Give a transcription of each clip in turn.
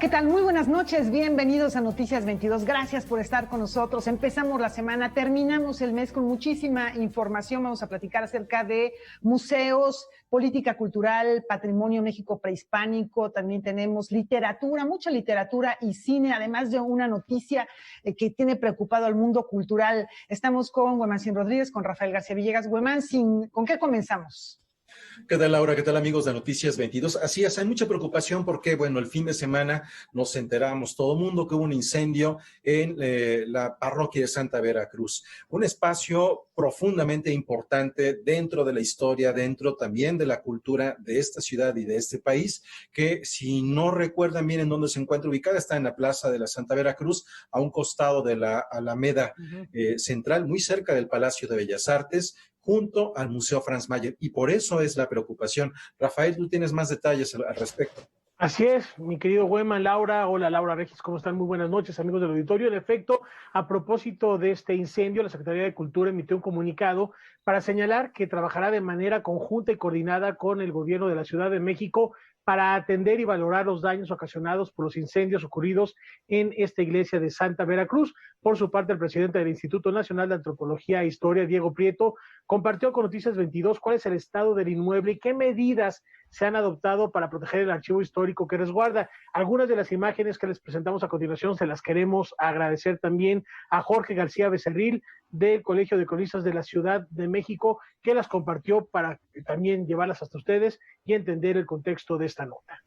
¿qué tal? Muy buenas noches, bienvenidos a Noticias 22, gracias por estar con nosotros. Empezamos la semana, terminamos el mes con muchísima información, vamos a platicar acerca de museos, política cultural, patrimonio México prehispánico, también tenemos literatura, mucha literatura y cine, además de una noticia que tiene preocupado al mundo cultural. Estamos con Güemanzin Rodríguez, con Rafael García Villegas. Güemanzin, ¿con qué comenzamos? ¿Qué tal, Laura? ¿Qué tal, amigos de Noticias 22? Así es, hay mucha preocupación porque, bueno, el fin de semana nos enteramos todo el mundo que hubo un incendio en la parroquia de Santa Vera Cruz, un espacio profundamente importante dentro de la historia, dentro también de la cultura de esta ciudad y de este país, que si no recuerdan bien en dónde se encuentra ubicada, está en la plaza de la Santa Vera Cruz, a un costado de la Alameda Central, muy cerca del Palacio de Bellas Artes, junto al Museo Franz Mayer, y por eso es la preocupación. Rafael, tú tienes más detalles al respecto. Así es, mi querido Güeman, Laura. Hola, Laura Regis, ¿cómo están? Muy buenas noches, amigos del auditorio. En efecto, a propósito de este incendio, la Secretaría de Cultura emitió un comunicado para señalar que trabajará de manera conjunta y coordinada con el gobierno de la Ciudad de México para atender y valorar los daños ocasionados por los incendios ocurridos en esta iglesia de Santa Vera Cruz. Por su parte, el presidente del Instituto Nacional de Antropología e Historia, Diego Prieto, compartió con Noticias 22 cuál es el estado del inmueble y qué medidas se han adoptado para proteger el archivo histórico que resguarda. Algunas de las imágenes que les presentamos a continuación se las queremos agradecer también a Jorge García Becerril del Colegio de Cronistas de la Ciudad de México, que las compartió para también llevarlas hasta ustedes y entender el contexto de esta nota.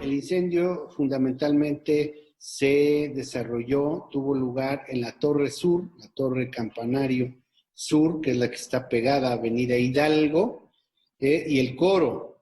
El incendio fundamentalmente se desarrolló, tuvo lugar en la Torre Sur, la Torre Campanario Sur, que es la que está pegada a Avenida Hidalgo, y el coro,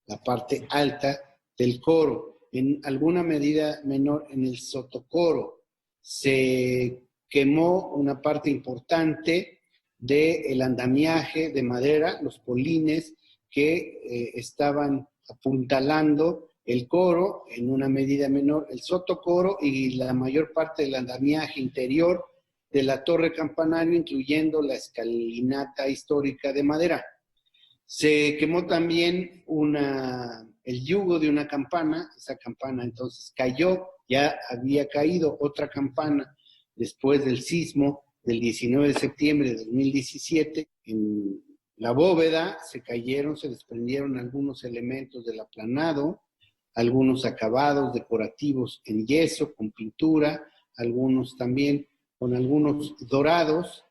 la parte alta del coro, en alguna medida menor en el sotocoro. Se quemó una parte importante del andamiaje de madera, los polines que estaban apuntalando el coro, en una medida menor el sotocoro y la mayor parte del andamiaje interior de la torre campanario, incluyendo la escalinata histórica de madera. Se quemó también el yugo de una campana, esa campana entonces cayó, ya había caído otra campana después del sismo del 19 de septiembre de 2017. En la bóveda se desprendieron algunos elementos del aplanado, algunos acabados decorativos en yeso, con pintura, algunos también con algunos dorados,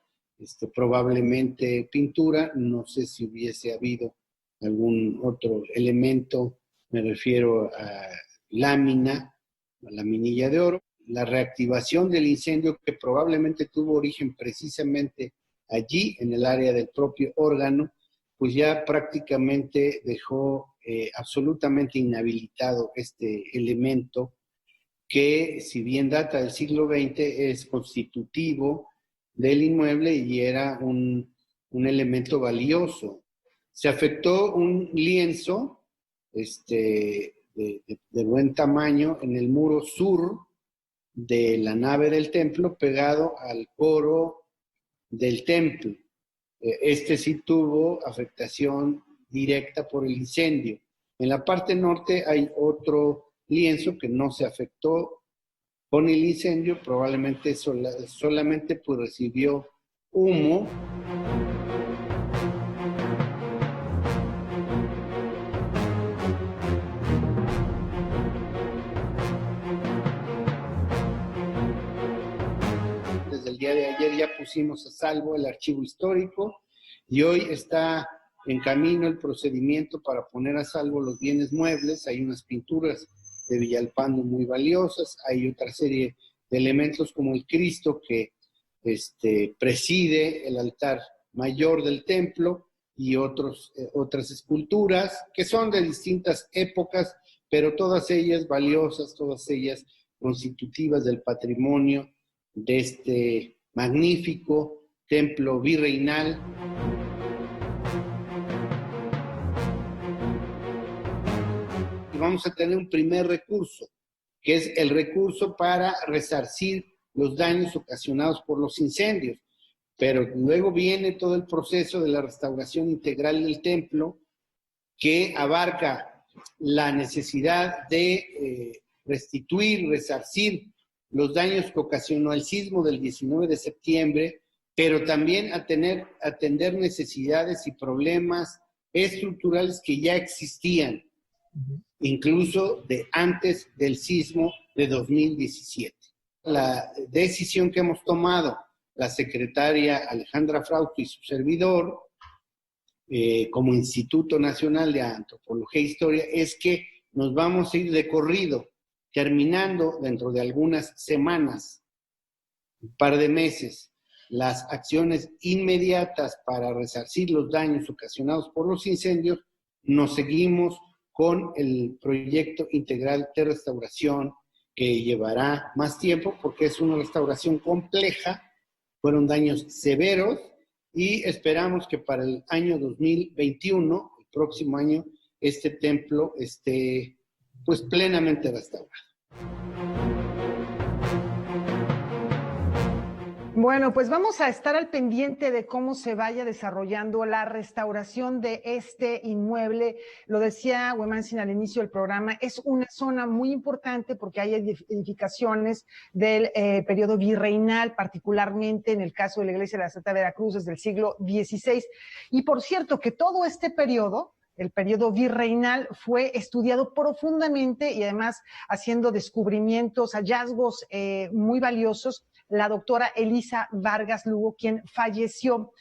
probablemente pintura, no sé si hubiese habido algún otro elemento, me refiero a lámina, a laminilla de oro. La reactivación del incendio, que probablemente tuvo origen precisamente allí, en el área del propio órgano, pues ya prácticamente dejó absolutamente inhabilitado este elemento que, si bien data del siglo XX, es constitutivo del inmueble y era un elemento valioso. Se afectó un lienzo de buen tamaño en el muro sur de la nave del templo, pegado al coro del templo. Este sí tuvo afectación directa por el incendio. En la parte norte hay otro lienzo que no se afectó con el incendio, probablemente solamente pues recibió humo. Desde el día de ayer ya pusimos a salvo el archivo histórico y hoy está en camino el procedimiento para poner a salvo los bienes muebles. Hay unas pinturas de Villalpando muy valiosas, hay otra serie de elementos como el Cristo que preside el altar mayor del templo y otras esculturas que son de distintas épocas, pero todas ellas valiosas, todas ellas constitutivas del patrimonio de este magnífico templo virreinal. Y vamos a tener un primer recurso, que es el recurso para resarcir los daños ocasionados por los incendios. pero luego viene todo el proceso de la restauración integral del templo, que abarca la necesidad de restituir, resarcir los daños que ocasionó el sismo del 19 de septiembre, pero también atender necesidades y problemas estructurales que ya existían, incluso de antes del sismo de 2017. La decisión que hemos tomado la secretaria Alejandra Frausto y su servidor, como Instituto Nacional de Antropología e Historia, es que nos vamos a ir de corrido, terminando dentro de algunas semanas, un par de meses, las acciones inmediatas para resarcir los daños ocasionados por los incendios. Nos seguimos con el proyecto integral de restauración, que llevará más tiempo porque es una restauración compleja, fueron daños severos, y esperamos que para el año 2021, el próximo año, este templo esté pues plenamente restaurado. Bueno, pues vamos a estar al pendiente de cómo se vaya desarrollando la restauración de este inmueble. Lo decía Huemansin al inicio del programa, es una zona muy importante porque hay edificaciones del periodo virreinal, particularmente en el caso de la iglesia de la Santa Veracruz desde el siglo XVI. Y por cierto, que todo este periodo, el periodo virreinal, fue estudiado profundamente y además haciendo descubrimientos, hallazgos muy valiosos, la doctora Elisa Vargas Lugo, quien falleció.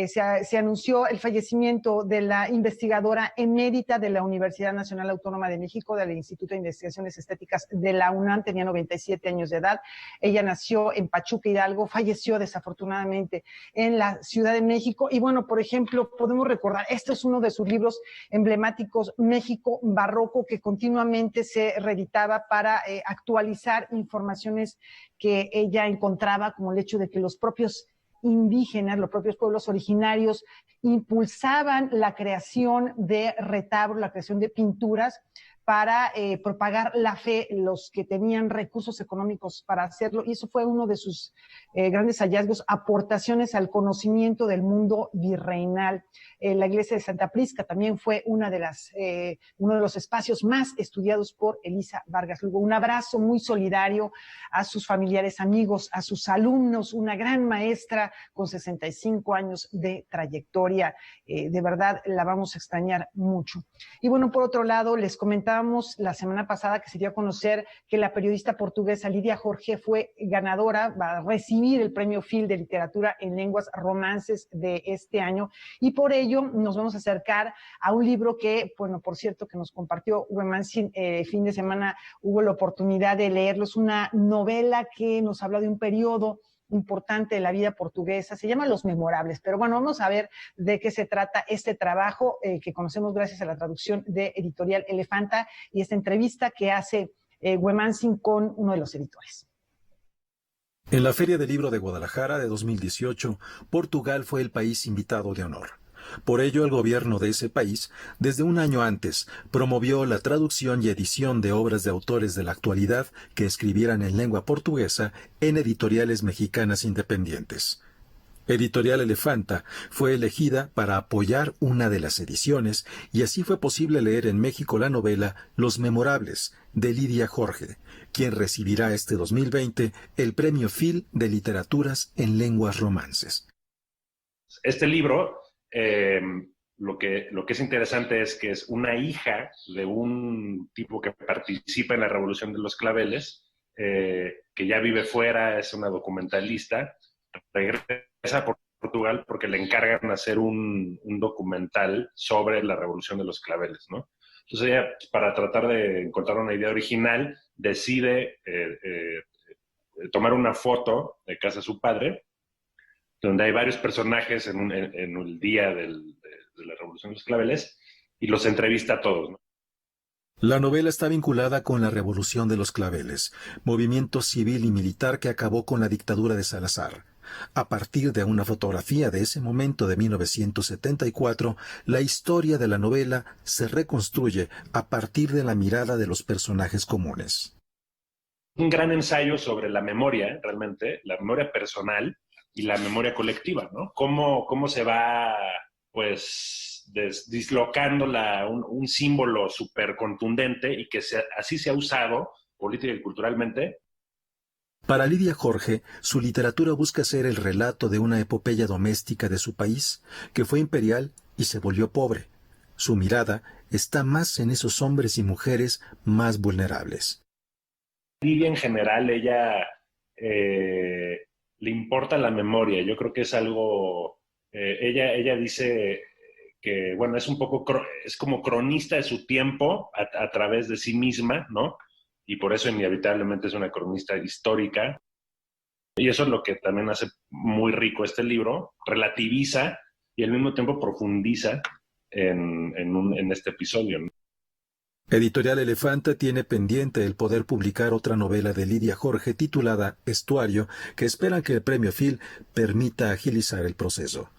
Se anunció el fallecimiento de la investigadora emérita de la Universidad Nacional Autónoma de México, del Instituto de Investigaciones Estéticas de la UNAM, tenía 97 años de edad. Ella nació en Pachuca, Hidalgo, falleció desafortunadamente en la Ciudad de México. Y bueno, por ejemplo, podemos recordar, este es uno de sus libros emblemáticos, México Barroco, que continuamente se reeditaba para actualizar informaciones que ella encontraba, como el hecho de que los propios indígenas, los propios pueblos originarios, impulsaban la creación de retablos, la creación de pinturas para propagar la fe, los que tenían recursos económicos para hacerlo, y eso fue uno de sus grandes hallazgos, aportaciones al conocimiento del mundo virreinal. La iglesia de Santa Prisca también fue uno de los espacios más estudiados por Elisa Vargas Lugo. Un abrazo muy solidario a sus familiares, amigos, a sus alumnos, una gran maestra con 65 años de trayectoria. De verdad, la vamos a extrañar mucho. Y bueno, por otro lado, les comentábamos la semana pasada que se dio a conocer que la periodista portuguesa Lidia Jorge fue ganadora, va a recibir el premio Phil de literatura en lenguas romances de este año, y por ello nos vamos a acercar a un libro que, bueno, por cierto, que nos compartió Huemansin, fin de semana hubo la oportunidad de leerlo. Es una novela que nos habla de un periodo importante de la vida portuguesa, se llama Los Memorables, pero bueno, vamos a ver de qué se trata este trabajo que conocemos gracias a la traducción de Editorial Elefanta y esta entrevista que hace Huemansin con uno de los editores. En la Feria del Libro de Guadalajara de 2018, Portugal fue el país invitado de honor. Por ello, el gobierno de ese país, desde un año antes, promovió la traducción y edición de obras de autores de la actualidad que escribieran en lengua portuguesa en editoriales mexicanas independientes. Editorial Elefanta fue elegida para apoyar una de las ediciones y así fue posible leer en México la novela Los Memorables, de Lidia Jorge, quien recibirá este 2020 el Premio Phil de Literaturas en Lenguas Romances. Este libro, lo que es interesante es que es una hija de un tipo que participa en la Revolución de los Claveles, que ya vive fuera, es una documentalista, regresa a Portugal porque le encargan hacer un documental sobre la Revolución de los Claveles, ¿no? Entonces ella, para tratar de encontrar una idea original, decide tomar una foto de casa de su padre, donde hay varios personajes en el día de la Revolución de los Claveles, y los entrevista a todos, ¿no? La novela está vinculada con la Revolución de los Claveles, movimiento civil y militar que acabó con la dictadura de Salazar. A partir de una fotografía de ese momento de 1974, la historia de la novela se reconstruye a partir de la mirada de los personajes comunes. Un gran ensayo sobre la memoria, realmente, la memoria personal y la memoria colectiva, ¿no? Cómo se va, pues, dislocando un símbolo súper contundente y que así se ha usado política y culturalmente. Para Lidia Jorge, su literatura busca ser el relato de una epopeya doméstica de su país, que fue imperial y se volvió pobre. Su mirada está más en esos hombres y mujeres más vulnerables. Lidia en general, ella le importa la memoria. Yo creo que es algo... ella dice que, bueno, es como cronista de su tiempo a través de sí misma, ¿no? Y por eso inevitablemente es una cronista histórica. Y eso es lo que también hace muy rico este libro. Relativiza y al mismo tiempo profundiza en este episodio, ¿no? Editorial Elefanta tiene pendiente el poder publicar otra novela de Lidia Jorge titulada Estuario, que esperan que el premio Phil permita agilizar el proceso.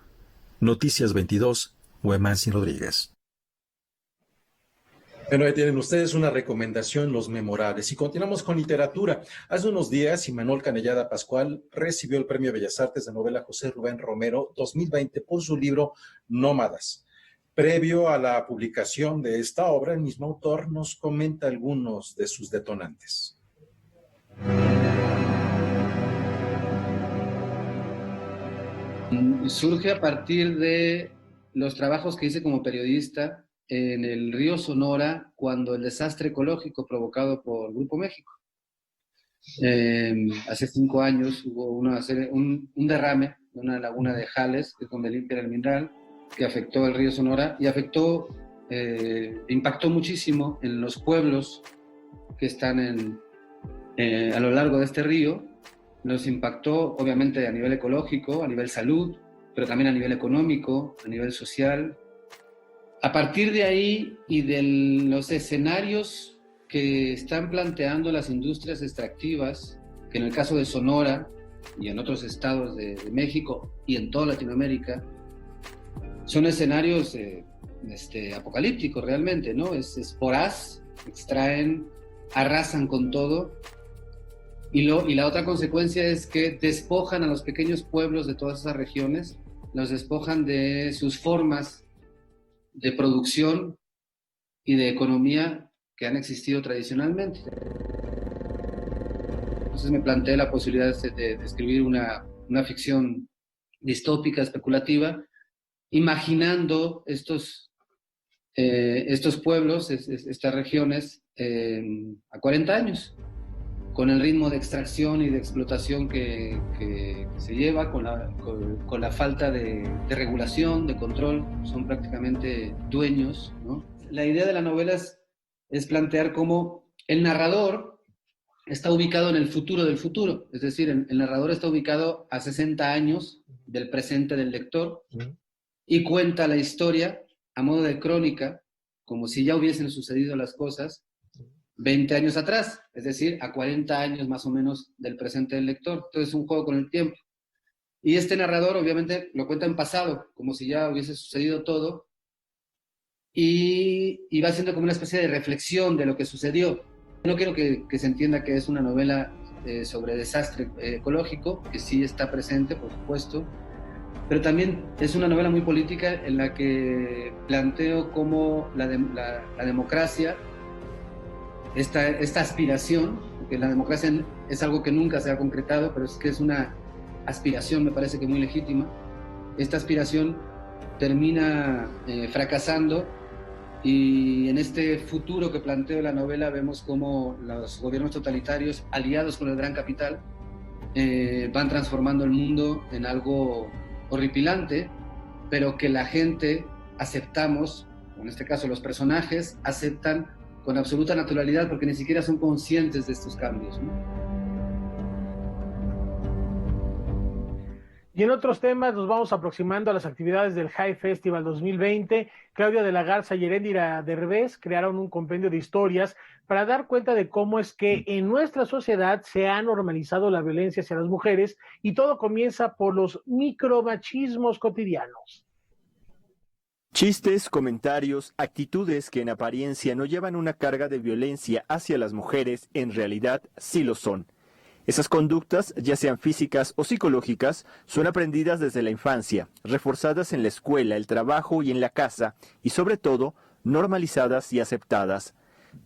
Noticias 22, Huemansi Rodríguez. Bueno, ahí tienen ustedes una recomendación, Los Memorables. Y continuamos con literatura. Hace unos días, Imanol Canellada Pascual recibió el Premio Bellas Artes de Novela José Rubén Romero 2020 por su libro Nómadas. Previo a la publicación de esta obra, el mismo autor nos comenta algunos de sus detonantes. Surge a partir de los trabajos que hice como periodista en el río Sonora cuando el desastre ecológico provocado por Grupo México. Hace 5 años hubo un derrame de una laguna de Jales, que es donde limpia el mineral, que afectó el río Sonora y impactó muchísimo en los pueblos que están a lo largo de este río. Nos impactó obviamente a nivel ecológico, a nivel salud, pero también a nivel económico, a nivel social. A partir de ahí y de los escenarios que están planteando las industrias extractivas, que en el caso de Sonora y en otros estados de México y en toda Latinoamérica, son escenarios apocalípticos realmente, ¿no? Es voraz, extraen, arrasan con todo. Y la otra consecuencia es que despojan a los pequeños pueblos de todas esas regiones, los despojan de sus formas de producción y de economía que han existido tradicionalmente. Entonces me planteé la posibilidad de escribir una ficción distópica, especulativa, imaginando estos pueblos, estas regiones, a 40 años, con el ritmo de extracción y de explotación que se lleva, con la falta de regulación, de control, son prácticamente dueños, ¿no? La idea de la novela es plantear cómo el narrador está ubicado en el futuro del futuro, es decir, el narrador está ubicado a 60 años del presente del lector y cuenta la historia a modo de crónica, como si ya hubiesen sucedido las cosas 20 años atrás, es decir, a 40 años más o menos del presente del lector. Entonces es un juego con el tiempo. Y este narrador obviamente lo cuenta en pasado, como si ya hubiese sucedido todo, y va haciendo como una especie de reflexión de lo que sucedió. No quiero que se entienda que es una novela sobre desastre ecológico, que sí está presente, por supuesto, pero también es una novela muy política en la que planteo cómo la democracia, esta aspiración, porque la democracia es algo que nunca se ha concretado, pero es que es una aspiración, me parece que muy legítima. Esta aspiración termina fracasando, y en este futuro que planteo la novela vemos cómo los gobiernos totalitarios, aliados con el gran capital, van transformando el mundo en algo horripilante, pero que la gente aceptamos, en este caso los personajes, aceptan con absoluta naturalidad porque ni siquiera son conscientes de estos cambios, ¿no? Y en otros temas nos vamos aproximando a las actividades del High Festival 2020. Claudia de la Garza y Heréndira Derbez crearon un compendio de historias para dar cuenta de cómo es que en nuestra sociedad se ha normalizado la violencia hacia las mujeres, y todo comienza por los micromachismos cotidianos. Chistes, comentarios, actitudes que en apariencia no llevan una carga de violencia hacia las mujeres, en realidad sí lo son. Esas conductas, ya sean físicas o psicológicas, son aprendidas desde la infancia, reforzadas en la escuela, el trabajo y en la casa, y sobre todo, normalizadas y aceptadas.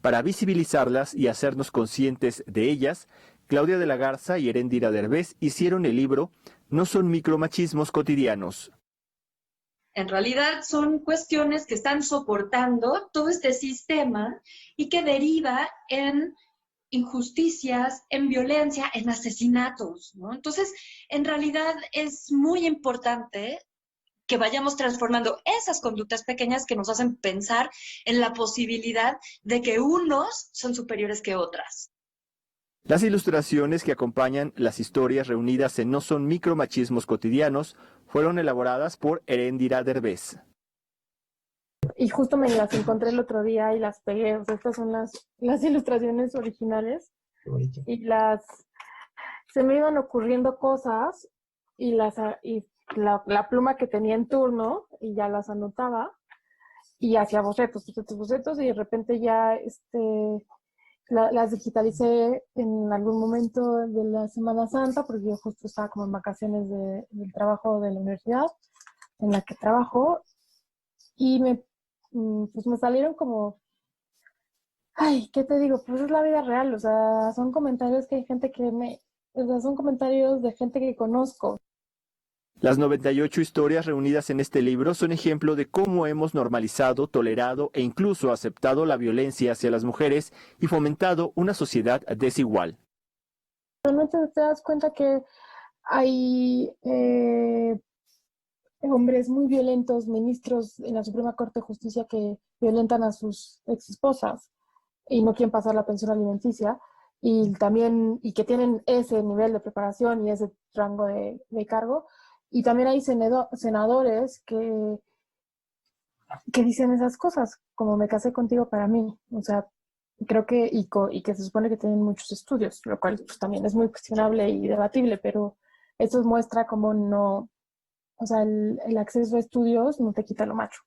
Para visibilizarlas y hacernos conscientes de ellas, Claudia de la Garza y Heréndira Derbez hicieron el libro No son micromachismos cotidianos. En realidad son cuestiones que están soportando todo este sistema y que deriva en injusticias, en violencia, en asesinatos, ¿no? Entonces, en realidad es muy importante que vayamos transformando esas conductas pequeñas que nos hacen pensar en la posibilidad de que unos son superiores que otras. Las ilustraciones que acompañan las historias reunidas en No son micromachismos cotidianos fueron elaboradas por Heréndira Derbez. Y justo me las encontré el otro día y las pegué. O sea, estas son las ilustraciones originales. Y se me iban ocurriendo cosas y la pluma que tenía en turno y ya las anotaba y hacía bocetos, y de repente ya las digitalicé en algún momento de la Semana Santa, porque yo justo estaba como en vacaciones del trabajo de la universidad en la que trabajo, y pues me salieron como, ay, ¿qué te digo? Pues es la vida real, o sea, son comentarios que hay gente o sea, son comentarios de gente que conozco. Las 98 historias reunidas en este libro son ejemplo de cómo hemos normalizado, tolerado e incluso aceptado la violencia hacia las mujeres y fomentado una sociedad desigual. Realmente te das cuenta que hay hombres muy violentos, ministros en la Suprema Corte de Justicia que violentan a sus exesposas y no quieren pasar la pensión alimenticia, y que tienen ese nivel de preparación y ese rango de cargo. Y también hay senadores que dicen esas cosas, como me casé contigo para mí. O sea, creo que, y que se supone que tienen muchos estudios, lo cual pues, también es muy cuestionable y debatible, pero eso muestra cómo no, o sea, el acceso a estudios no te quita lo macho.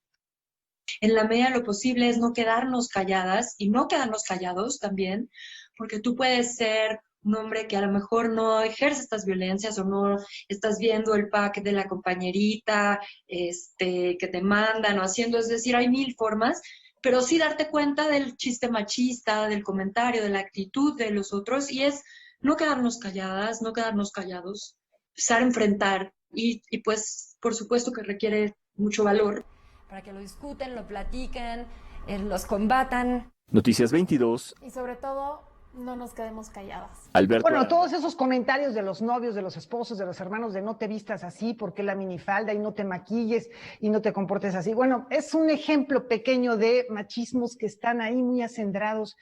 En la medida de lo posible es no quedarnos calladas y no quedarnos callados también, porque tú puedes ser un hombre que a lo mejor no ejerce estas violencias o no estás viendo el pack de la compañerita que te mandan o haciendo, es decir, hay mil formas, pero sí darte cuenta del chiste machista, del comentario, de la actitud de los otros, y es no quedarnos calladas, no quedarnos callados, empezar a enfrentar y pues por supuesto que requiere mucho valor. Para que lo discuten, lo platiquen, los combatan. Noticias 22. Y sobre todo, no nos quedemos calladas. Alberto Bueno, Aranda. todos esos comentarios de los novios, de los esposos, de los hermanos, de no te vistas así, porque la minifalda y no te maquilles y no te comportes así. Bueno, es un ejemplo pequeño de machismos que están ahí muy acendrados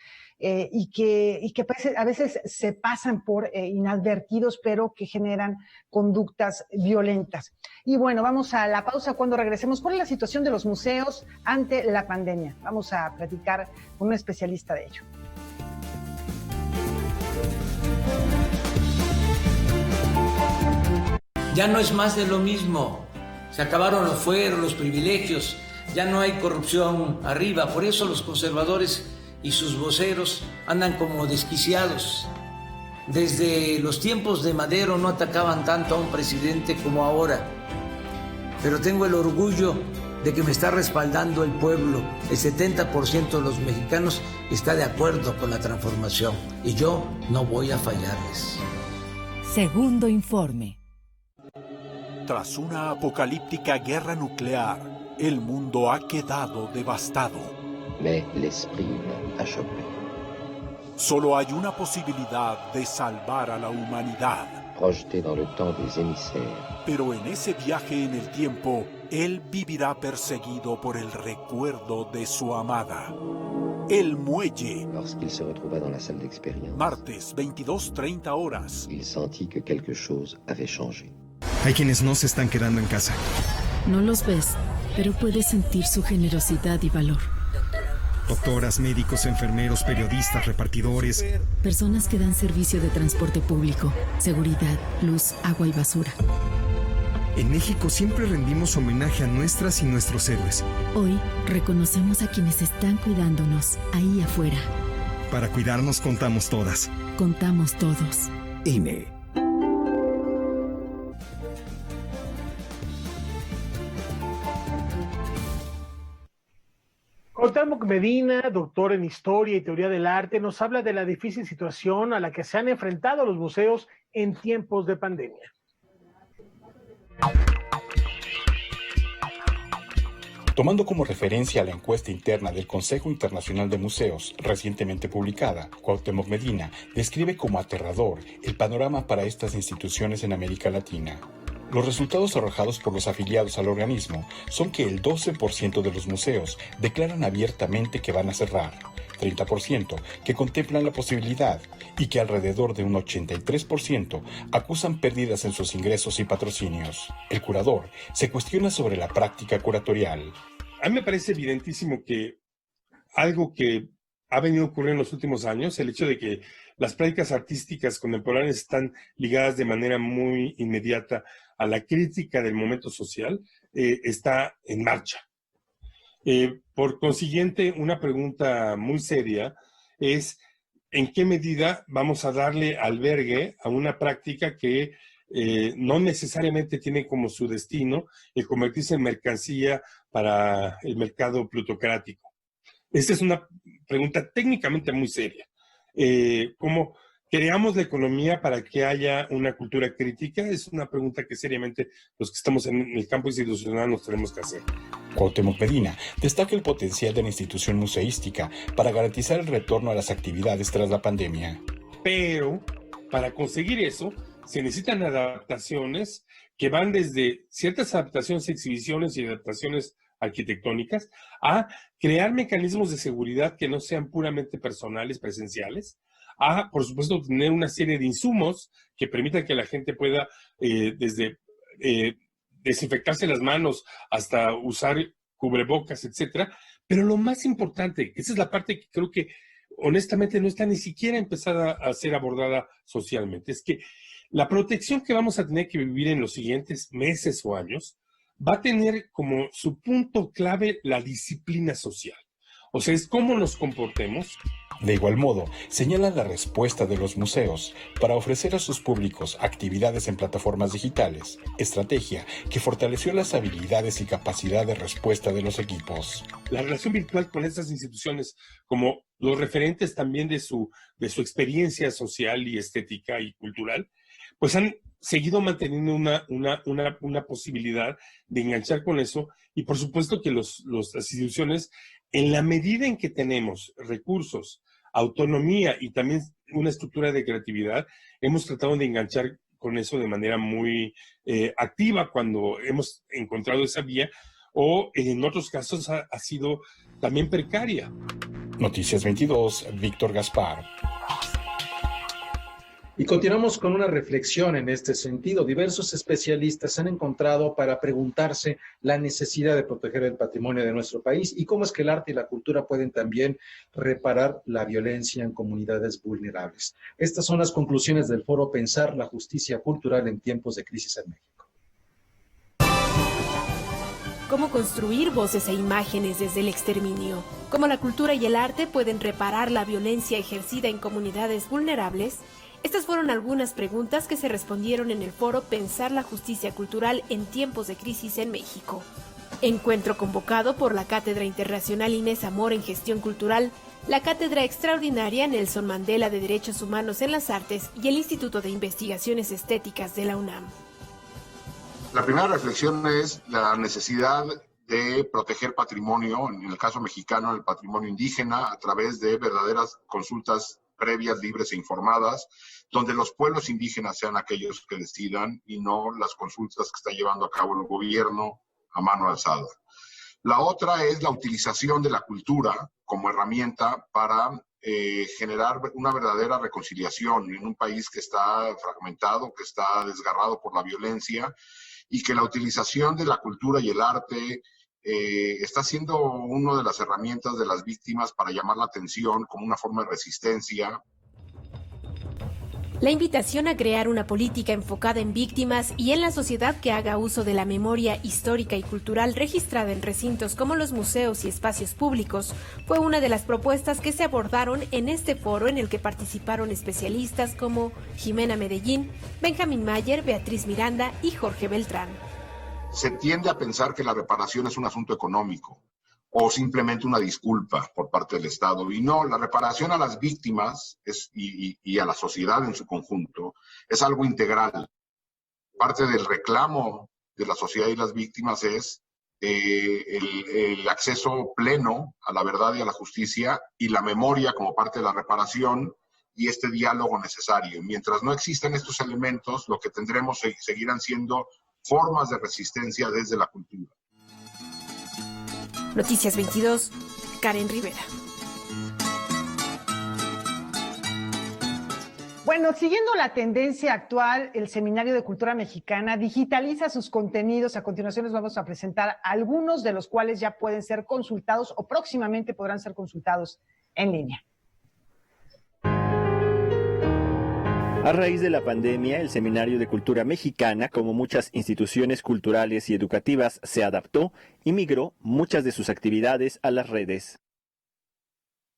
y que a veces se pasan por inadvertidos, pero que generan conductas violentas. Y bueno, vamos a la pausa. Cuando regresemos, ¿cuál es la situación de los museos ante la pandemia? Vamos a platicar con un especialista de ello. Ya no es más de lo mismo, se acabaron los fueros, los privilegios, ya no hay corrupción arriba, por eso los conservadores y sus voceros andan como desquiciados. Desde los tiempos de Madero no atacaban tanto a un presidente como ahora, pero tengo el orgullo de que me está respaldando el pueblo. El 70% de los mexicanos está de acuerdo con la transformación y yo no voy a fallarles. Segundo informe. Tras una apocalíptica guerra nuclear, el mundo ha quedado devastado. Mais l'esprit a chopé. Solo hay una posibilidad de salvar a la humanidad. Projeté dans le temps des émissaires. Pero en ese viaje en el tiempo, él vivirá perseguido por el recuerdo de su amada. El Muelle. Lorsqu'il se retrouva dans la salle d'expérience. Martes, 22:30 horas. Il sentit que quelque chose avait changé. Hay quienes no se están quedando en casa. No los ves, pero puedes sentir su generosidad y valor. Doctoras, médicos, enfermeros, periodistas, repartidores. Personas que dan servicio de transporte público, seguridad, luz, agua y basura. En México siempre rendimos homenaje a nuestras y nuestros héroes. Hoy reconocemos a quienes están cuidándonos ahí afuera. Para cuidarnos contamos todas. Contamos todos. INE. Cuauhtémoc Medina, doctor en Historia y Teoría del Arte, nos habla de la difícil situación a la que se han enfrentado los museos en tiempos de pandemia. Tomando como referencia la encuesta interna del Consejo Internacional de Museos, recientemente publicada, Cuauhtémoc Medina describe como aterrador el panorama para estas instituciones en América Latina. Los resultados arrojados por los afiliados al organismo son que el 12% de los museos declaran abiertamente que van a cerrar, 30% que contemplan la posibilidad y que alrededor de un 83% acusan pérdidas en sus ingresos y patrocinios. El curador se cuestiona sobre la práctica curatorial. A mí me parece evidentísimo que algo que ha venido ocurriendo en los últimos años, el hecho de que las prácticas artísticas contemporáneas están ligadas de manera muy inmediata a la crítica del momento social, está en marcha. Por consiguiente, una pregunta muy seria es ¿en qué medida vamos a darle albergue a una práctica que no necesariamente tiene como su destino el convertirse en mercancía para el mercado plutocrático? Esta es una pregunta técnicamente muy seria. ¿Cómo creamos la economía para que haya una cultura crítica? Es una pregunta que seriamente los que estamos en el campo institucional nos tenemos que hacer. Cuauhtémoc Medina destaca el potencial de la institución museística para garantizar el retorno a las actividades tras la pandemia. Pero para conseguir eso se necesitan adaptaciones que van desde ciertas adaptaciones, exhibiciones y adaptaciones arquitectónicas a crear mecanismos de seguridad que no sean puramente personales, presenciales, a, por supuesto, tener una serie de insumos que permitan que la gente pueda desde desinfectarse las manos hasta usar cubrebocas, etcétera. Pero lo más importante, esa es la parte que creo que honestamente no está ni siquiera empezada a ser abordada socialmente, es que la protección que vamos a tener que vivir en los siguientes meses o años va a tener como su punto clave la disciplina social. O sea, es cómo nos comportemos. De igual modo, señala la respuesta de los museos para ofrecer a sus públicos actividades en plataformas digitales, estrategia que fortaleció las habilidades y capacidad de respuesta de los equipos. La relación virtual con estas instituciones, como los referentes también de su experiencia social y estética y cultural, pues han seguido manteniendo una posibilidad de enganchar con eso, y por supuesto que las instituciones, en la medida en que tenemos recursos, autonomía y también una estructura de creatividad, hemos tratado de enganchar con eso de manera muy activa cuando hemos encontrado esa vía, o en otros casos ha sido también precaria. Noticias 22, Víctor Gaspar. Y continuamos con una reflexión en este sentido. Diversos especialistas han encontrado para preguntarse la necesidad de proteger el patrimonio de nuestro país y cómo es que el arte y la cultura pueden también reparar la violencia en comunidades vulnerables. Estas son las conclusiones del foro Pensar la Justicia Cultural en tiempos de crisis en México. Cómo construir voces e imágenes desde el exterminio. Cómo la cultura y el arte pueden reparar la violencia ejercida en comunidades vulnerables. Estas fueron algunas preguntas que se respondieron en el foro Pensar la Justicia Cultural en tiempos de crisis en México. Encuentro convocado por la Cátedra Internacional Inés Amor en Gestión Cultural, la Cátedra Extraordinaria Nelson Mandela de Derechos Humanos en las Artes y el Instituto de Investigaciones Estéticas de la UNAM. La primera reflexión es la necesidad de proteger patrimonio, en el caso mexicano el patrimonio indígena, a través de verdaderas consultas previas, libres e informadas, donde los pueblos indígenas sean aquellos que decidan y no las consultas que está llevando a cabo el gobierno a mano alzada. La otra es la utilización de la cultura como herramienta para generar una verdadera reconciliación en un país que está fragmentado, que está desgarrado por la violencia, y que la utilización de la cultura y el arte está siendo una de las herramientas de las víctimas para llamar la atención como una forma de resistencia. La invitación a crear una política enfocada en víctimas y en la sociedad que haga uso de la memoria histórica y cultural registrada en recintos como los museos y espacios públicos fue una de las propuestas que se abordaron en este foro, en el que participaron especialistas como Jimena Medellín, Benjamín Mayer, Beatriz Miranda y Jorge Beltrán. Se tiende a pensar que la reparación es un asunto económico o simplemente una disculpa por parte del Estado. Y no, la reparación a las víctimas y a la sociedad en su conjunto es algo integral. Parte del reclamo de la sociedad y las víctimas es el acceso pleno a la verdad y a la justicia y la memoria como parte de la reparación y este diálogo necesario. Mientras no existan estos elementos, lo que tendremos seguirán siendo formas de resistencia desde la cultura. Noticias 22, Karen Rivera. Bueno, siguiendo la tendencia actual, el Seminario de Cultura Mexicana digitaliza sus contenidos. A continuación les vamos a presentar algunos de los cuales ya pueden ser consultados o próximamente podrán ser consultados en línea. A raíz de la pandemia, el Seminario de Cultura Mexicana, como muchas instituciones culturales y educativas, se adaptó y migró muchas de sus actividades a las redes.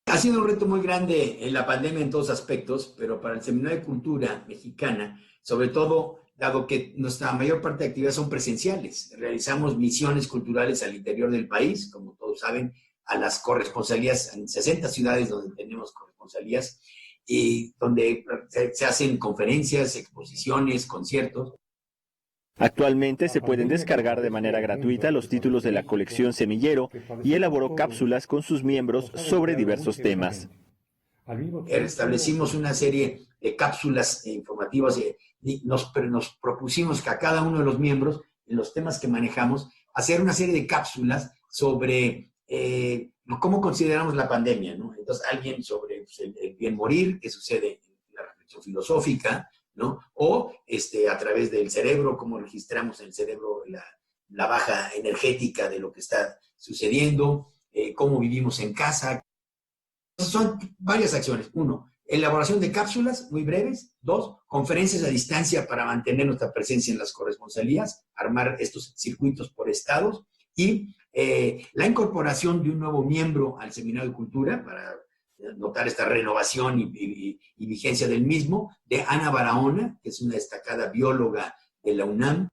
Ha sido un reto muy grande en la pandemia en todos aspectos, pero para el Seminario de Cultura Mexicana, sobre todo, dado que nuestra mayor parte de actividades son presenciales. Realizamos misiones culturales al interior del país, como todos saben, a las corresponsalías en 60 ciudades donde tenemos corresponsalías, y donde se hacen conferencias, exposiciones, conciertos. Actualmente se pueden descargar de manera gratuita los títulos de la colección Semillero y elaboró cápsulas con sus miembros sobre diversos temas. Establecimos una serie de cápsulas informativas y nos propusimos que a cada uno de los miembros, en los temas que manejamos, hacer una serie de cápsulas sobre cómo consideramos la pandemia, ¿no? Entonces, alguien sobre el bien morir, qué sucede en la reflexión filosófica, ¿no? O a través del cerebro, cómo registramos en el cerebro la baja energética de lo que está sucediendo, cómo vivimos en casa. Son varias acciones. 1, elaboración de cápsulas muy breves. 2, conferencias a distancia para mantener nuestra presencia en las corresponsalías, armar estos circuitos por estados. Y la incorporación de un nuevo miembro al Seminario de Cultura para notar esta renovación y vigencia del mismo, de Ana Barahona, que es una destacada bióloga de la UNAM.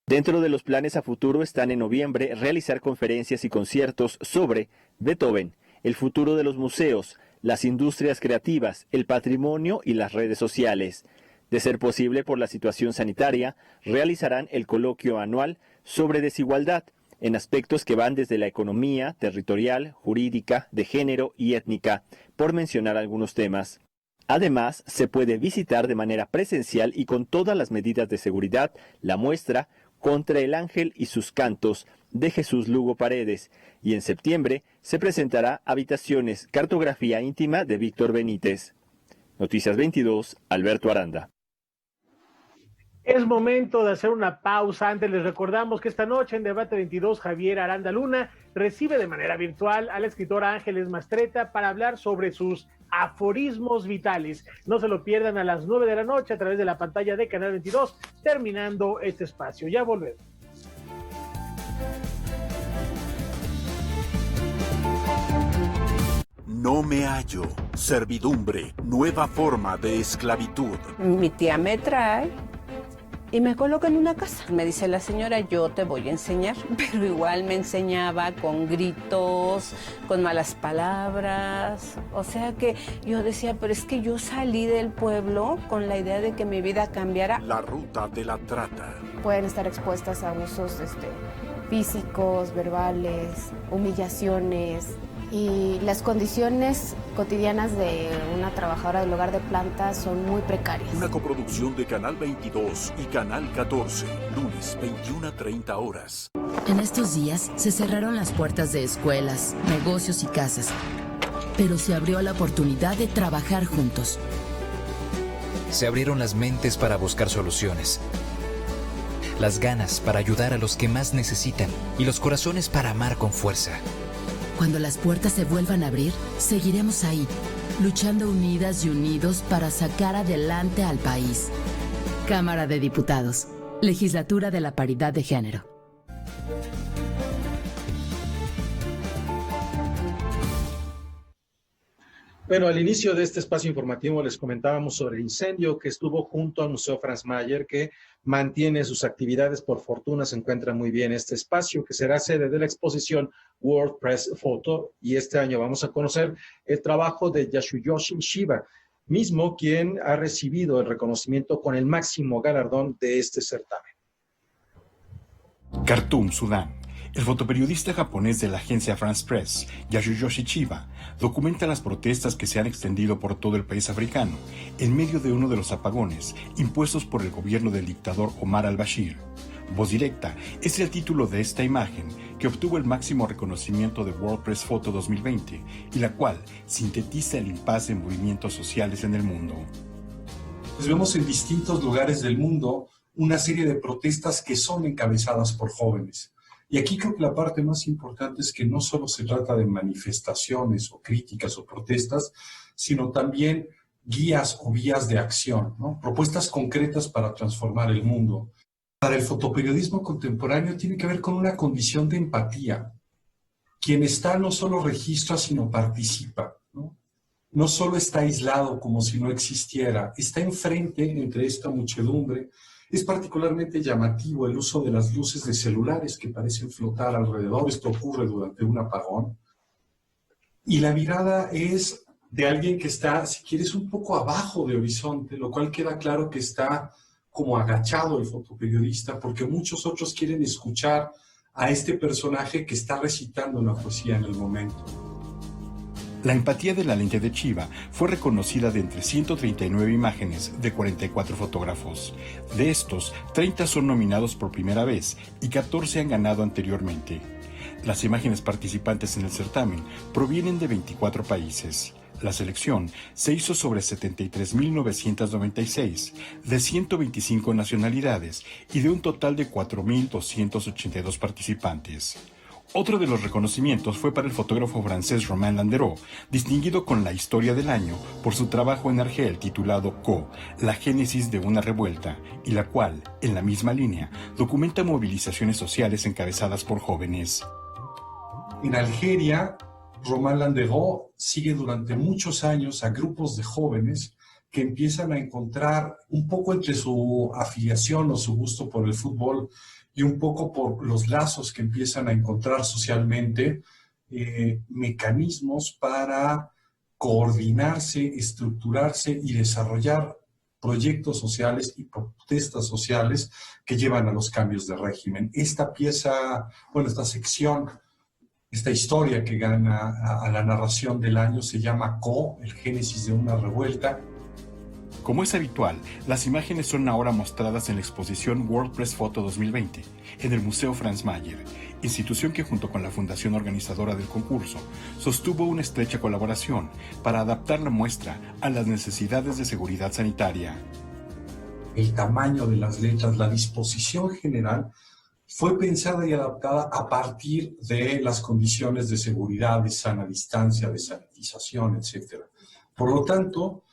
Dentro de los planes a futuro están en noviembre realizar conferencias y conciertos sobre Beethoven, el futuro de los museos, las industrias creativas, el patrimonio y las redes sociales. De ser posible por la situación sanitaria, realizarán el coloquio anual sobre desigualdad, en aspectos que van desde la economía, territorial, jurídica, de género y étnica, por mencionar algunos temas. Además, se puede visitar de manera presencial y con todas las medidas de seguridad la muestra Contra el Ángel y sus Cantos de Jesús Lugo Paredes, y en septiembre se presentará Habitaciones, Cartografía Íntima de Víctor Benítez. Noticias 22, Alberto Aranda. Es momento de hacer una pausa. Antes les recordamos que esta noche en Debate 22 Javier Aranda Luna recibe de manera virtual a la escritora Ángeles Mastretta para hablar sobre sus aforismos vitales. No se lo pierdan a las 9 de la noche a través de la pantalla de Canal 22, terminando este espacio. Ya volvemos. No me hallo. Servidumbre, nueva forma de esclavitud. Mi tía me trae y me coloca en una casa. Me dice la señora, yo te voy a enseñar, pero igual me enseñaba con gritos, con malas palabras. O sea que yo decía, pero es que yo salí del pueblo con la idea de que mi vida cambiara. La ruta de la trata. Pueden estar expuestas a abusos físicos, verbales, humillaciones. Y las condiciones cotidianas de una trabajadora del hogar de planta son muy precarias. Una coproducción de Canal 22 y Canal 14, lunes 21:30 horas. En estos días se cerraron las puertas de escuelas, negocios y casas, pero se abrió la oportunidad de trabajar juntos. Se abrieron las mentes para buscar soluciones, las ganas para ayudar a los que más necesitan y los corazones para amar con fuerza. Cuando las puertas se vuelvan a abrir, seguiremos ahí, luchando unidas y unidos para sacar adelante al país. Cámara de Diputados, Legislatura de la Paridad de Género. Bueno, al inicio de este espacio informativo les comentábamos sobre el incendio que estuvo junto al Museo Franz Mayer, que mantiene sus actividades. Por fortuna se encuentra muy bien este espacio, que será sede de la exposición World Press Photo, y este año vamos a conocer el trabajo de Yasuyoshi Shiba, mismo quien ha recibido el reconocimiento con el máximo galardón de este certamen. Khartoum, Sudán. El fotoperiodista japonés de la agencia France Press, Yasuyoshi Shiba, documenta las protestas que se han extendido por todo el país africano en medio de uno de los apagones impuestos por el gobierno del dictador Omar al-Bashir. Voz Directa es el título de esta imagen, que obtuvo el máximo reconocimiento de World Press Photo 2020 y la cual sintetiza el impasse de movimientos sociales en el mundo. Pues vemos en distintos lugares del mundo una serie de protestas que son encabezadas por jóvenes. Y aquí creo que la parte más importante es que no solo se trata de manifestaciones o críticas o protestas, sino también guías o vías de acción, ¿no? Propuestas concretas para transformar el mundo. Para el fotoperiodismo contemporáneo tiene que ver con una condición de empatía. Quien está no solo registra, sino participa, ¿no? No solo está aislado como si no existiera, está enfrente entre esta muchedumbre. Es particularmente llamativo el uso de las luces de celulares que parecen flotar alrededor. Esto ocurre durante un apagón. Y la mirada es de alguien que está, si quieres, un poco abajo de horizonte, lo cual queda claro que está como agachado el fotoperiodista, porque muchos otros quieren escuchar a este personaje que está recitando una poesía en el momento. La empatía de la lente de Shiba fue reconocida de entre 139 imágenes de 44 fotógrafos. De estos, 30 son nominados por primera vez y 14 han ganado anteriormente. Las imágenes participantes en el certamen provienen de 24 países. La selección se hizo sobre 73.996, de 125 nacionalidades y de un total de 4.282 participantes. Otro de los reconocimientos fue para el fotógrafo francés Romain Landerot, distinguido con la Historia del Año por su trabajo en Argel titulado Co, la génesis de una revuelta, y la cual, en la misma línea, documenta movilizaciones sociales encabezadas por jóvenes. En Algeria, Romain Landerot sigue durante muchos años a grupos de jóvenes que empiezan a encontrar un poco entre su afiliación o su gusto por el fútbol y un poco por los lazos que empiezan a encontrar socialmente, mecanismos para coordinarse, estructurarse y desarrollar proyectos sociales y protestas sociales que llevan a los cambios de régimen. Esta pieza, esta sección, esta historia que gana a la narración del año se llama Co, el génesis de una revuelta. Como es habitual, las imágenes son ahora mostradas en la exposición World Press Photo 2020 en el Museo Franz Mayer, institución que junto con la fundación organizadora del concurso sostuvo una estrecha colaboración para adaptar la muestra a las necesidades de seguridad sanitaria. El tamaño de las letras, la disposición general fue pensada y adaptada a partir de las condiciones de seguridad, de sana distancia, de sanitización, etc. Por lo tanto,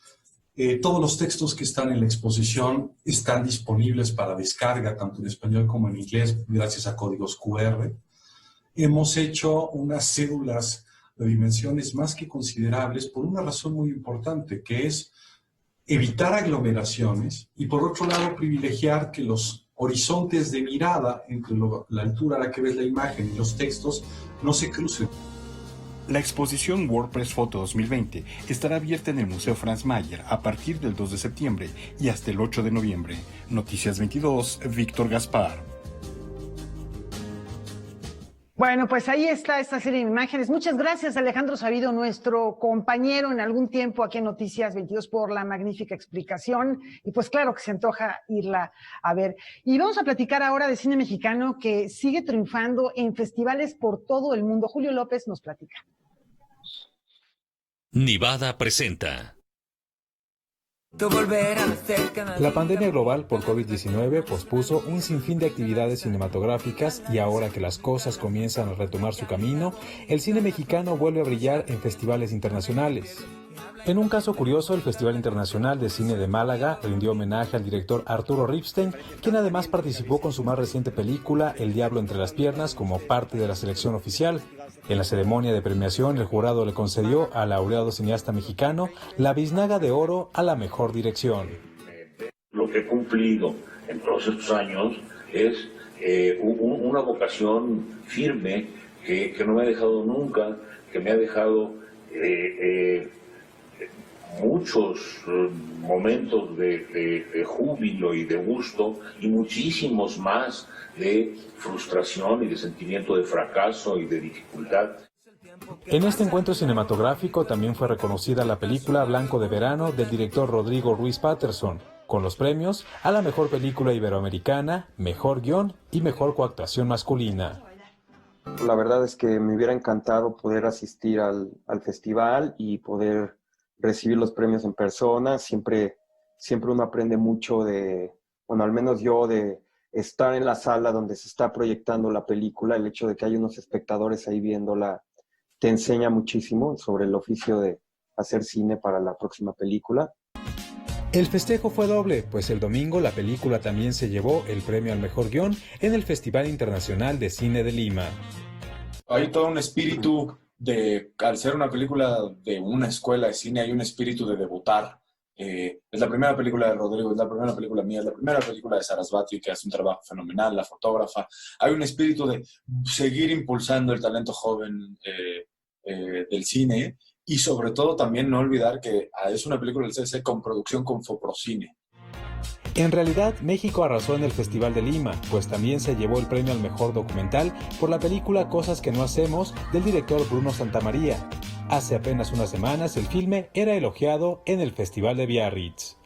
todos los textos que están en la exposición están disponibles para descarga, tanto en español como en inglés, gracias a códigos QR. Hemos hecho unas cédulas de dimensiones más que considerables por una razón muy importante, que es evitar aglomeraciones y, por otro lado, privilegiar que los horizontes de mirada entre la altura a la que ves la imagen y los textos no se crucen. La exposición World Press Photo 2020 estará abierta en el Museo Franz Mayer a partir del 2 de septiembre y hasta el 8 de noviembre. Noticias 22, Víctor Gaspar. Bueno, pues ahí está esta serie de imágenes. Muchas gracias, Alejandro Sabido, nuestro compañero en algún tiempo aquí en Noticias 22, por la magnífica explicación. Y pues claro que se antoja irla a ver. Y vamos a platicar ahora de cine mexicano que sigue triunfando en festivales por todo el mundo. Julio López nos platica. Nivada presenta. La pandemia global por COVID-19 pospuso un sinfín de actividades cinematográficas y ahora que las cosas comienzan a retomar su camino, el cine mexicano vuelve a brillar en festivales internacionales. En un caso curioso, el Festival Internacional de Cine de Málaga rindió homenaje al director Arturo Ripstein, quien además participó con su más reciente película, El Diablo entre las Piernas, como parte de la selección oficial. En la ceremonia de premiación, el jurado le concedió al laureado cineasta mexicano la Biznaga de Oro a la mejor dirección. Lo que he cumplido en todos estos años es una vocación firme que no me ha dejado nunca, que me ha dejado muchos momentos de júbilo y de gusto y muchísimos más de frustración y de sentimiento de fracaso y de dificultad. En este encuentro cinematográfico también fue reconocida la película Blanco de Verano del director Rodrigo Ruiz Patterson, con los premios a la mejor película iberoamericana, mejor guión y mejor coactuación masculina. La verdad es que me hubiera encantado poder asistir al festival y poder recibir los premios en persona. Siempre uno aprende mucho al menos yo, de estar en la sala donde se está proyectando la película. El hecho de que hay unos espectadores ahí viéndola te enseña muchísimo sobre el oficio de hacer cine para la próxima película. El festejo fue doble, pues el domingo la película también se llevó el premio al mejor guión en el Festival Internacional de Cine de Lima. Hay todo un espíritu al ser una película de una escuela de cine, hay un espíritu de debutar. Es la primera película de Rodrigo, es la primera película mía, es la primera película de Sarasvati, que hace un trabajo fenomenal, la fotógrafa. Hay un espíritu de seguir impulsando el talento joven del cine y sobre todo también no olvidar que es una película del CC con producción con Foprocine. En realidad, México arrasó en el Festival de Lima, pues también se llevó el premio al mejor documental por la película Cosas que no hacemos del director Bruno Santamaría. Hace apenas unas semanas el filme era elogiado en el Festival de Biarritz.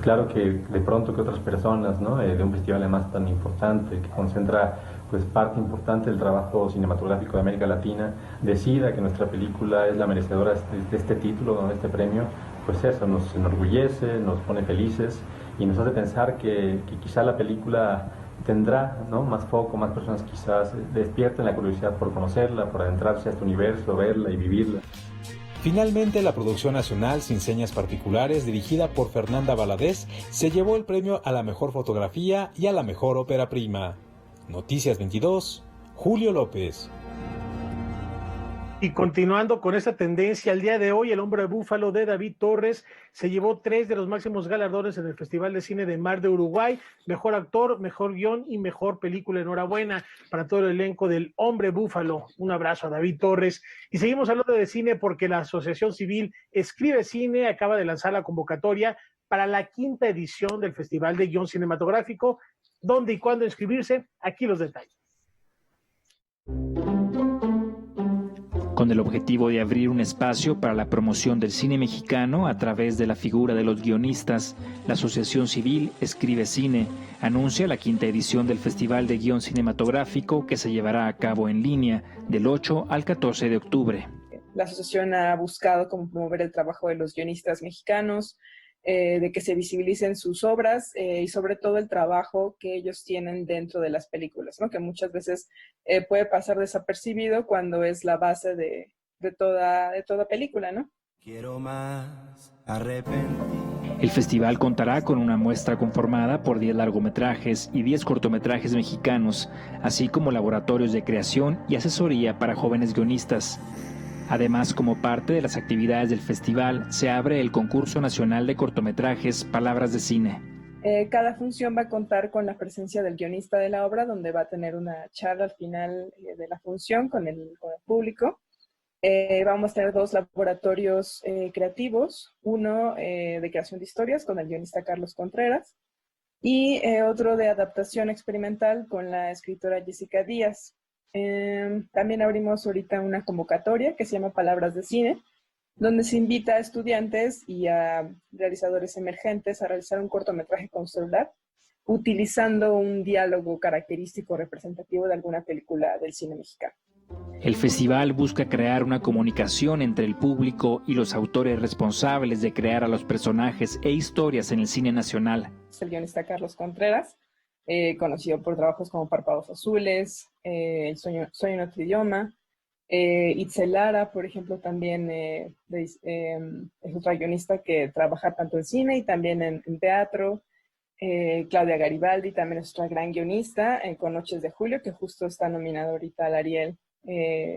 Claro que de pronto que otras personas, ¿no? De un festival además tan importante que concentra pues parte importante del trabajo cinematográfico de América Latina, decida que nuestra película es la merecedora de este título, de este premio, pues eso nos enorgullece, nos pone felices y nos hace pensar que quizá la película tendrá, ¿no?, más foco, más personas quizás despierten la curiosidad por conocerla, por adentrarse a este universo, verla y vivirla. Finalmente, la producción nacional Sin Señas Particulares, dirigida por Fernanda Valadez, se llevó el premio a la mejor fotografía y a la mejor ópera prima. Noticias 22, Julio López. Y continuando con esta tendencia, el día de hoy El Hombre Búfalo de David Torres se llevó 3 de los máximos galardones en el Festival de Cine de Mar de Uruguay: mejor actor, mejor guión y mejor película. Enhorabuena para todo el elenco del Hombre Búfalo. Un abrazo a David Torres. Y seguimos hablando de cine porque la Asociación Civil Escribe Cine acaba de lanzar la convocatoria para la 5ª edición del Festival de Guión Cinematográfico. ¿Dónde y cuándo inscribirse? Aquí los detalles. Con el objetivo de abrir un espacio para la promoción del cine mexicano a través de la figura de los guionistas, la Asociación Civil Escribe Cine anuncia la 5ª edición del Festival de Guión Cinematográfico que se llevará a cabo en línea del 8 al 14 de octubre. La asociación ha buscado como promover el trabajo de los guionistas mexicanos, de que se visibilicen sus obras y sobre todo el trabajo que ellos tienen dentro de las películas, ¿no?, que muchas veces puede pasar desapercibido cuando es la base de toda película, ¿no? Quiero más arrepentir. El festival contará con una muestra conformada por 10 largometrajes y 10 cortometrajes mexicanos, así como laboratorios de creación y asesoría para jóvenes guionistas. Además, como parte de las actividades del festival, se abre el concurso nacional de cortometrajes Palabras de Cine. Cada función va a contar con la presencia del guionista de la obra, donde va a tener una charla al final de la función con el público. Vamos a tener 2 laboratorios creativos, uno de creación de historias con el guionista Carlos Contreras y otro de adaptación experimental con la escritora Jessica Díaz. También abrimos ahorita una convocatoria que se llama Palabras de Cine, donde se invita a estudiantes y a realizadores emergentes a realizar un cortometraje con celular, utilizando un diálogo característico representativo de alguna película del cine mexicano. El festival busca crear una comunicación entre el público y los autores responsables de crear a los personajes e historias en el cine nacional. Es el guionista Carlos Contreras, conocido por trabajos como Párpados Azules, El sueño en otro idioma, Itzel Lara, por ejemplo, también es otra guionista que trabaja tanto en cine y también en teatro. Claudia Garibaldi también es otra gran guionista con Noches de Julio, que justo está nominada ahorita al Ariel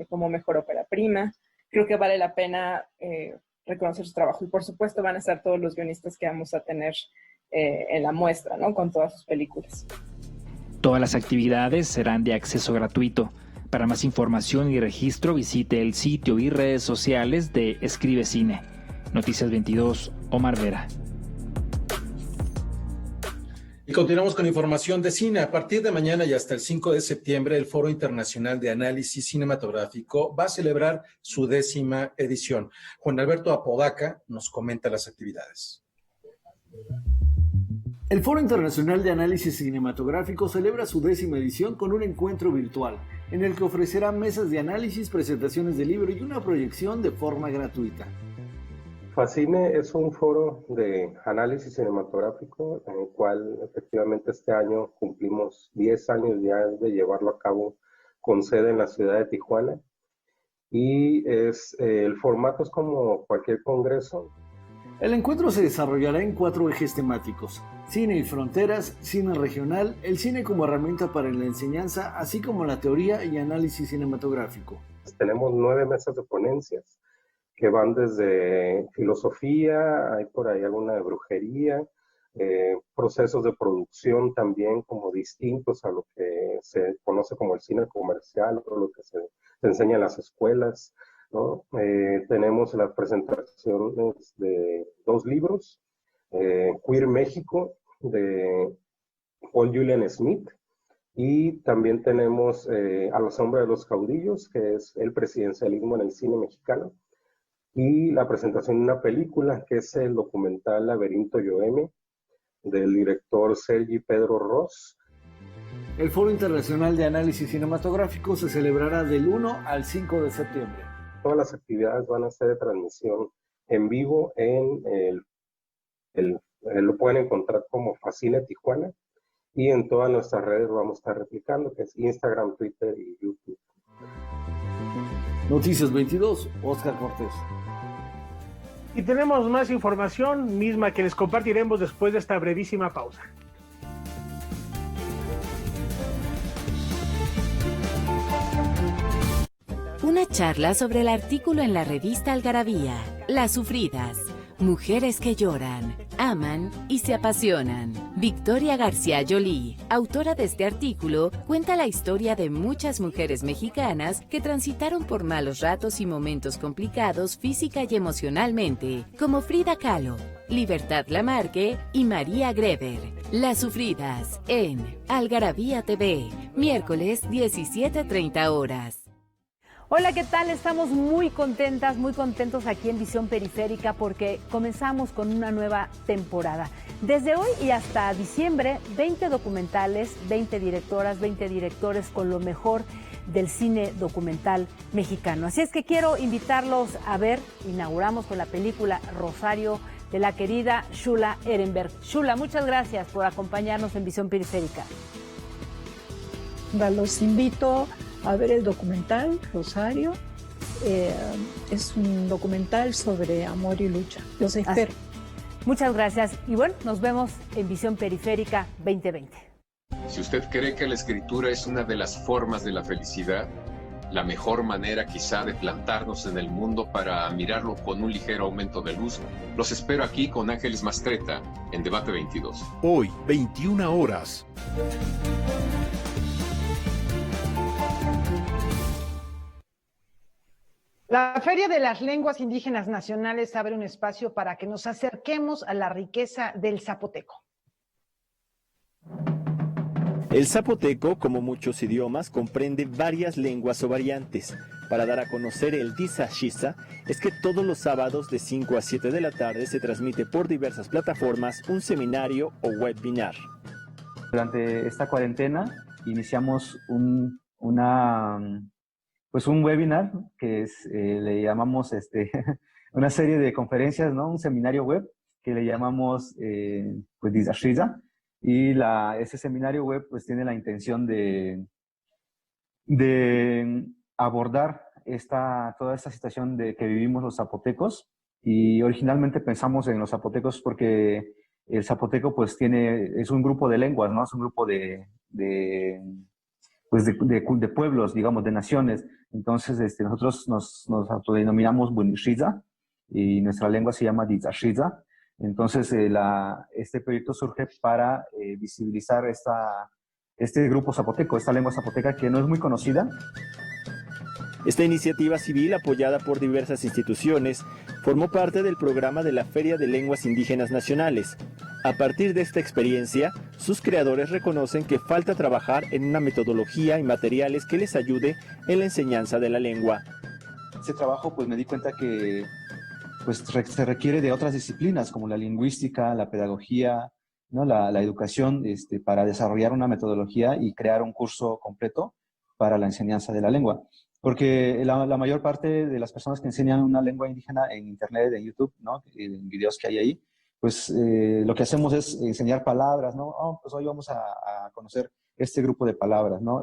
como mejor ópera prima. Creo que vale la pena reconocer su trabajo, y por supuesto van a estar todos los guionistas que vamos a tener en la muestra, ¿no? Con todas sus películas. Todas las actividades serán de acceso gratuito. Para más información y registro, visite el sitio y redes sociales de Escribe Cine. Noticias 22, Omar Vera. Y continuamos con información de cine. A partir de mañana y hasta el 5 de septiembre, el Foro Internacional de Análisis Cinematográfico va a celebrar su 10ª edición. Juan Alberto Apodaca nos comenta las actividades. El Foro Internacional de Análisis Cinematográfico celebra su 10ª edición con un encuentro virtual, en el que ofrecerá mesas de análisis, presentaciones de libros y una proyección de forma gratuita. Facine es un foro de análisis cinematográfico en el cual efectivamente este año cumplimos 10 años ya de llevarlo a cabo con sede en la ciudad de Tijuana, y el formato es como cualquier congreso. El encuentro se desarrollará en 4 ejes temáticos: cine y fronteras, cine regional, el cine como herramienta para la enseñanza, así como la teoría y análisis cinematográfico. Tenemos 9 mesas de ponencias que van desde filosofía, hay por ahí alguna de brujería, procesos de producción también como distintos a lo que se conoce como el cine comercial o lo que se enseña en las escuelas, ¿no? Tenemos las presentaciones de 2 libros, Queer México de Paul Julian Smith, y también tenemos A la sombra de los caudillos, que es el presidencialismo en el cine mexicano, y la presentación de una película que es el documental Laberinto Yoeme del director Sergi Pedro Ross. El Foro Internacional de Análisis Cinematográfico se celebrará del 1 al 5 de septiembre. Todas las actividades van a ser de transmisión en vivo lo pueden encontrar como Facine Tijuana, y en todas nuestras redes vamos a estar replicando, que es Instagram, Twitter y YouTube. Noticias 22, Oscar Cortés. Y tenemos más información, misma que les compartiremos después de esta brevísima pausa. Una charla sobre el artículo en la revista Algarabía, Las Sufridas, mujeres que lloran, aman y se apasionan. Victoria García Joly, autora de este artículo, cuenta la historia de muchas mujeres mexicanas que transitaron por malos ratos y momentos complicados física y emocionalmente, como Frida Kahlo, Libertad Lamarque y María Greber. Las Sufridas, en Algarabía TV, miércoles 17:30 horas. Hola, ¿qué tal? Estamos muy contentos aquí en Visión Periférica porque comenzamos con una nueva temporada. Desde hoy y hasta diciembre, 20 documentales, 20 directoras, 20 directores con lo mejor del cine documental mexicano. Así es que quiero invitarlos a ver, inauguramos con la película Rosario de la querida Shula Ehrenberg. Shula, muchas gracias por acompañarnos en Visión Periférica. Los invito a ver el documental Rosario. Es un documental sobre amor y lucha. Los espero. Muchas gracias y bueno, nos vemos en Visión Periférica 2020. Si usted cree que la escritura es una de las formas de la felicidad, la mejor manera quizá de plantarnos en el mundo para mirarlo con un ligero aumento de luz, los espero aquí con Ángeles Mastretta en Debate 22. Hoy, 21 horas. La Feria de las Lenguas Indígenas Nacionales abre un espacio para que nos acerquemos a la riqueza del zapoteco. El zapoteco, como muchos idiomas, comprende varias lenguas o variantes. Para dar a conocer el Diza-Xiza, es que todos los sábados de 5 a 7 de la tarde se transmite por diversas plataformas un seminario o webinar. Durante esta cuarentena iniciamos un webinar que le llamamos una serie de conferencias, ¿no? Un seminario web que le llamamos Diza-Xiza. Y ese seminario web pues tiene la intención de abordar toda esta situación de que vivimos los zapotecos, y originalmente pensamos en los zapotecos porque el zapoteco pues es un grupo de lenguas, ¿no? Es un grupo de pueblos, digamos, de naciones. Entonces nosotros nos autodenominamos Bunishiza y nuestra lengua se llama Dizashiza. Entonces este proyecto surge para visibilizar este grupo zapoteco, esta lengua zapoteca que no es muy conocida. Esta iniciativa civil, apoyada por diversas instituciones, formó parte del programa de la Feria de Lenguas Indígenas Nacionales. A partir de esta experiencia, sus creadores reconocen que falta trabajar en una metodología y materiales que les ayude en la enseñanza de la lengua. Este trabajo, pues me di cuenta que se requiere de otras disciplinas como la lingüística, la pedagogía, ¿no? la educación, para desarrollar una metodología y crear un curso completo para la enseñanza de la lengua. Porque la mayor parte de las personas que enseñan una lengua indígena en internet, en YouTube, ¿no? En videos que hay ahí, pues lo que hacemos es enseñar palabras, ¿no? Pues hoy vamos a conocer este grupo de palabras, ¿no?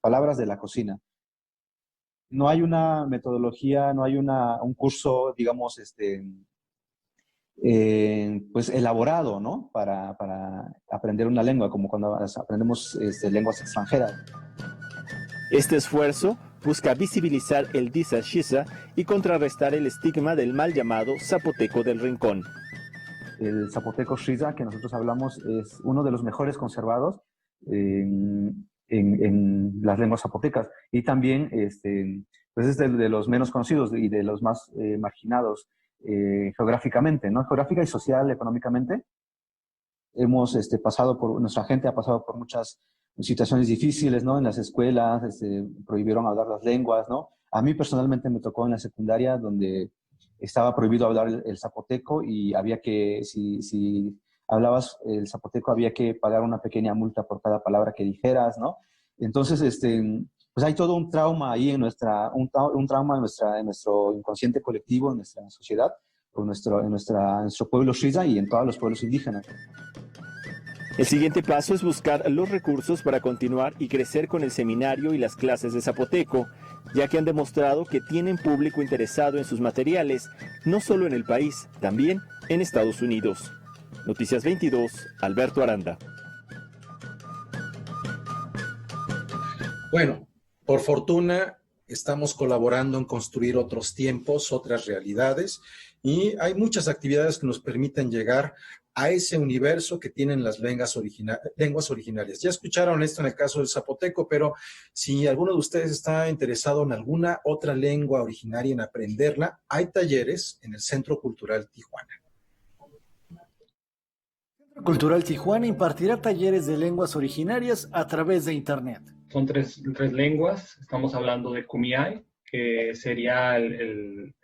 Palabras de la cocina. No hay una metodología, no hay un curso, digamos, pues elaborado, ¿no? Para aprender una lengua, como cuando aprendemos lenguas extranjeras. Este esfuerzo busca visibilizar el Dizashiza y contrarrestar el estigma del mal llamado zapoteco del rincón. El zapoteco shiza que nosotros hablamos es uno de los mejores conservados en las lenguas zapotecas, y también pues es de los menos conocidos y de los más marginados geográficamente, ¿no? Geográfica y social, económicamente. Nuestra gente ha pasado por muchas situaciones difíciles, ¿no? En las escuelas prohibieron hablar las lenguas, ¿no? A mí personalmente me tocó en la secundaria, donde estaba prohibido hablar el zapoteco, y había que, si hablabas el zapoteco, había que pagar una pequeña multa por cada palabra que dijeras, ¿no? Entonces, pues hay todo un trauma ahí en nuestro inconsciente colectivo, en nuestra sociedad, en nuestro pueblo shiza y en todos los pueblos indígenas. El siguiente paso es buscar los recursos para continuar y crecer con el seminario y las clases de zapoteco, ya que han demostrado que tienen público interesado en sus materiales, no solo en el país, también en Estados Unidos. Noticias 22, Alberto Aranda. Bueno, por fortuna estamos colaborando en construir otros tiempos, otras realidades, y hay muchas actividades que nos permiten llegar a ese universo que tienen las lenguas originarias. Ya escucharon esto en el caso del zapoteco, pero si alguno de ustedes está interesado en alguna otra lengua originaria, en aprenderla, hay talleres en el Centro Cultural Tijuana. El Centro Cultural Tijuana impartirá talleres de lenguas originarias a través de Internet. Son tres lenguas. Estamos hablando de Kumeyaay, que sería el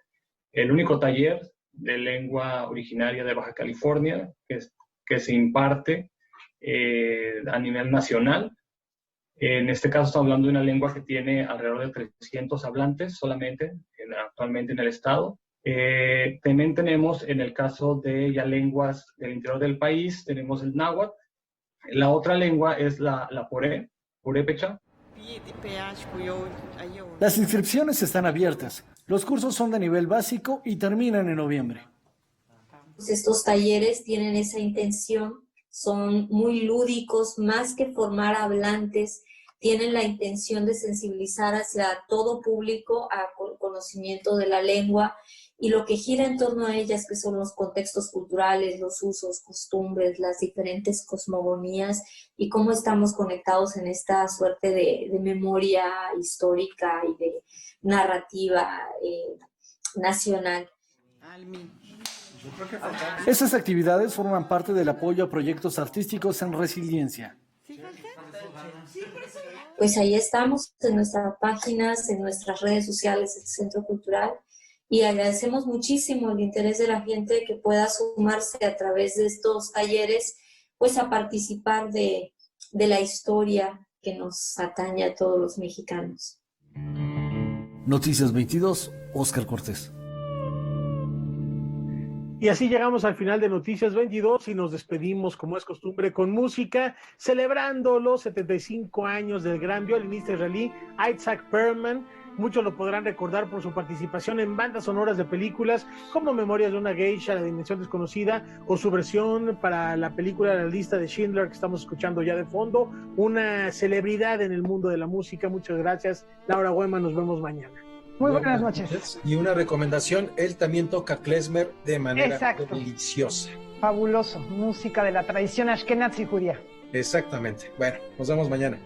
único taller de lengua originaria de Baja California que se imparte a nivel nacional. En este caso estamos hablando de una lengua que tiene alrededor de 300 hablantes solamente actualmente en el estado. También tenemos, en el caso de ya lenguas del interior del país, tenemos el náhuatl. La otra lengua es la purépecha. Las inscripciones están abiertas. Los cursos son de nivel básico y terminan en noviembre. Estos talleres tienen esa intención, son muy lúdicos, más que formar hablantes, tienen la intención de sensibilizar hacia todo público a conocimiento de la lengua y lo que gira en torno a ellas, que son los contextos culturales, los usos, costumbres, las diferentes cosmogonías y cómo estamos conectados en esta suerte de memoria histórica y de narrativa nacional. Estas actividades forman parte del apoyo a proyectos artísticos en resiliencia. Pues ahí estamos, en nuestras páginas, en nuestras redes sociales del Centro Cultural, y agradecemos muchísimo el interés de la gente que pueda sumarse a través de estos talleres, pues a participar de la historia que nos atañe a todos los mexicanos. Noticias 22, Óscar Cortés. Y así llegamos al final de Noticias 22 y nos despedimos, como es costumbre, con música, celebrando los 75 años del gran violinista israelí Isaac Perlman, Muchos lo podrán recordar por su participación en bandas sonoras de películas como Memorias de una geisha, La dimensión desconocida, o su versión para la película La lista de Schindler, que estamos escuchando ya de fondo. Una celebridad en el mundo de la música. Muchas gracias, Laura Hueman. Nos vemos mañana. Muy buenas noches. Y una recomendación, él también toca klezmer de manera deliciosa. Fabuloso, música de la tradición ashkenazi judía. Exactamente. Bueno, nos vemos mañana.